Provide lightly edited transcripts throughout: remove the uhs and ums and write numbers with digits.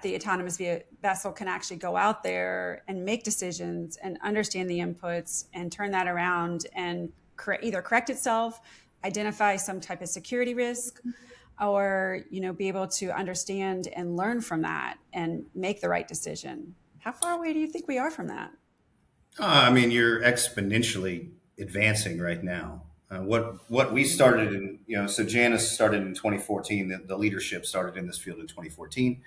the autonomous vessel can actually go out there and make decisions and understand the inputs and turn that around and either correct itself, identify some type of security risk, or be able to understand and learn from that and make the right decision. How far away do you think we are from that? I mean, you're exponentially advancing right now. What we started in, so Janus started in 2014. The leadership started in this field in 2014.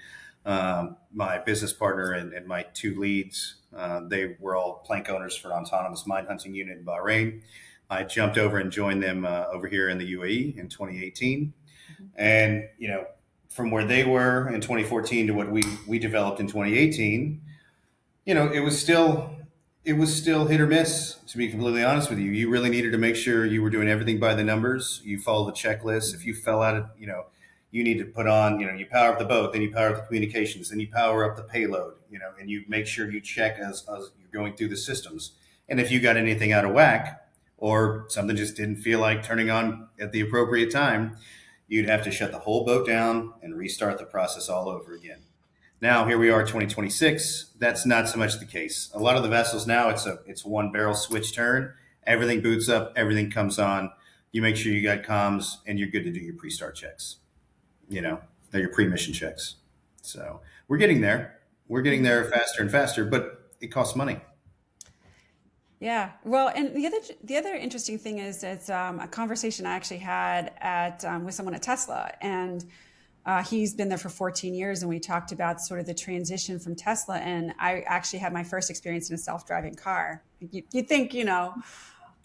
My business partner and my two leads, they were all plank owners for an autonomous mine hunting unit in Bahrain. I jumped over and joined them over here in the UAE in 2018. And, from where they were in 2014 to what we developed in 2018, it was still hit or miss, to be completely honest with you. You really needed to make sure you were doing everything by the numbers. You follow the checklist. If you fell out of, you need to put on, you power up the boat, then you power up the communications, then you power up the payload, and you make sure you check as you're going through the systems. And if you got anything out of whack or something just didn't feel like turning on at the appropriate time, you'd have to shut the whole boat down and restart the process all over again. Now here we are, 2026. That's not so much the case. A lot of the vessels now, it's one barrel switch turn. Everything boots up, everything comes on. You make sure you got comms, and you're good to do your pre-start checks. They're your pre-mission checks. So we're getting there. We're getting there faster and faster, but it costs money. Yeah. Well, and the other interesting thing is it's a conversation I actually had with someone at Tesla, and he's been there for 14 years, and we talked about sort of the transition from Tesla. And I actually had my first experience in a self-driving car. You'd think,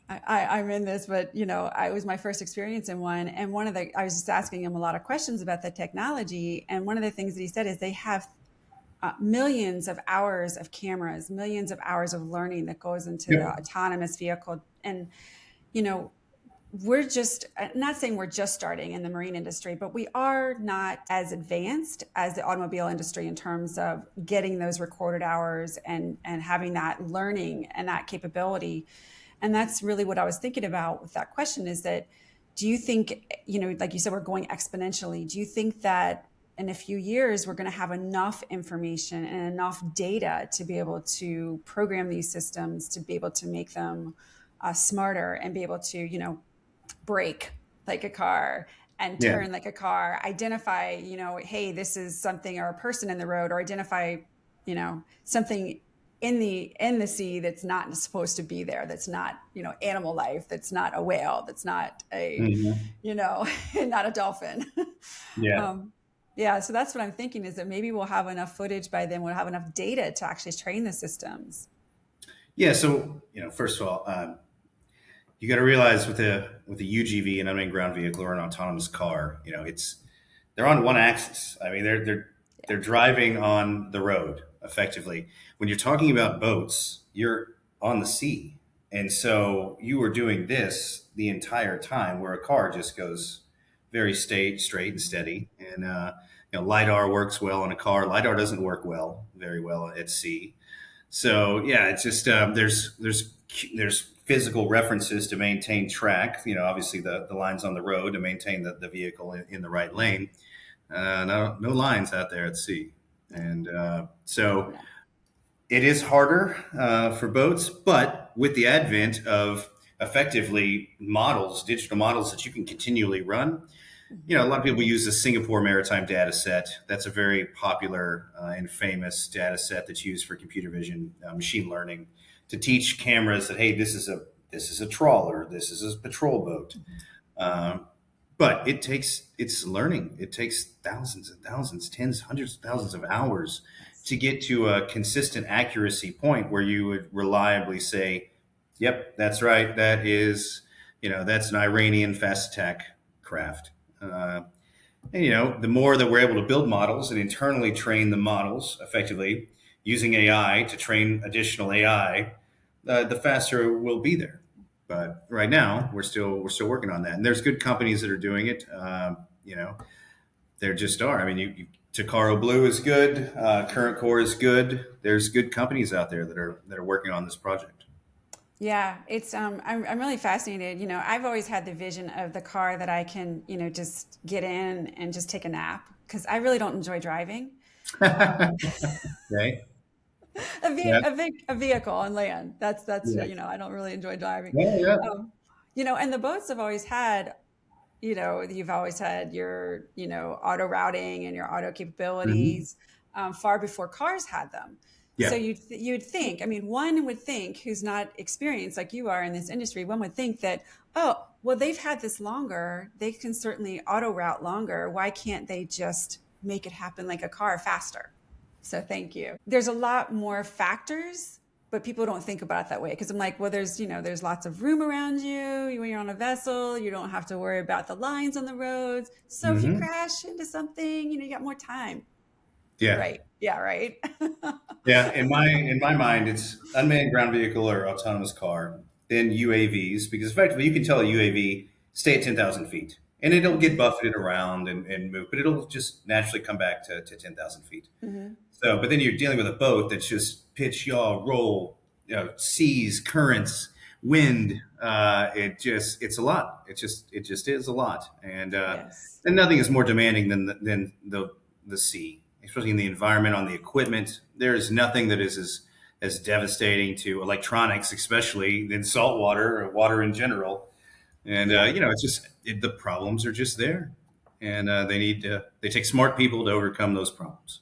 I'm in this, but it was my first experience in one. And I was just asking him a lot of questions about the technology. And one of the things that he said is they have millions of hours of cameras, millions of hours of learning that goes into the autonomous vehicle. And, we're just not saying we're just starting in the marine industry, but we are not as advanced as the automobile industry in terms of getting those recorded hours and having that learning and that capability. And that's really what I was thinking about with that question is that, do you think, like you said, we're going exponentially. Do you think that in a few years, we're going to have enough information and enough data to be able to program these systems, to be able to make them smarter and be able to, brake like a car and Yeah. turn like a car, identify, hey, this is something or a person in the road, or identify, something in the sea that's not supposed to be there. That's not, animal life. That's not a whale. That's not Mhm. not a dolphin. Yeah. um, yeah. So that's what I'm thinking is that maybe we'll have enough footage by then. We'll have enough data to actually train the systems. Yeah. So, first of all, you got to realize with a UGV, an unmanned ground vehicle, or an autonomous car, they're on one axis. I mean, they're driving on the road effectively. When you're talking about boats, you're on the sea, and so you are doing this the entire time, where a car just goes very straight and steady. And lidar works well on a car. Lidar doesn't work very well at sea. So yeah, it's just there's physical references to maintain track. Obviously the lines on the road to maintain the vehicle in the right lane. No lines out there at sea, and so Yeah. it is harder for boats. But with the advent of effectively digital models that you can continually run, a lot of people use the Singapore Maritime data set. That's a very popular and famous data set that's used for computer vision, machine learning, to teach cameras that, hey, this is a trawler, this is a patrol boat. But it's learning. It takes thousands and thousands, tens, hundreds of thousands of hours to get to a consistent accuracy point where you would reliably say, yep, that's right. That's an Iranian fast attack craft. And the more that we're able to build models and internally train the models effectively using AI to train additional AI, the faster we'll be there. But right now, we're still working on that, and there's good companies that are doing it. There just are. I mean, Takaro Blue is good. Current Core is good. There's good companies out there that are working on this project. Yeah, it's I'm really fascinated. I've always had the vision of the car that I can, just get in and just take a nap because I really don't enjoy driving. Okay. Yeah. A vehicle on land. That's Yeah. I don't really enjoy driving. Yeah. Yeah. Um, and the boats have always had, you've always had your, auto routing and your auto Hmm. capabilities, far before cars had them. So Yeah. you'd think, I mean, one would think, who's not experienced like you are in this industry, one would think that, oh, well, they've had this longer. They can certainly auto route longer. Why can't they just make it happen like a car faster? So thank you. There's a lot more factors, but people don't think about it that way, because I'm like, well, there's lots of room around you. When you're on a vessel, you don't have to worry about the lines on the roads. So if you Hmm. crash into something, you got more time. Yeah. Right. Yeah, right. Yeah, in my mind, it's unmanned ground vehicle or autonomous car, then UAVs, because effectively you can tell a UAV stay at 10,000 feet, and it'll get Hmm. buffeted around and move, but it'll just naturally come back to 10,000 feet. Hmm. So, but then you're dealing with a boat that's just pitch, yaw, roll, seas, currents, wind. It's a lot. It just is a lot, Yes. and nothing is more demanding than the sea, especially in the environment, on the equipment. There is nothing that is as devastating to electronics, especially than salt water or water in general. And Yeah. the problems are just there, and they take smart people to overcome those problems.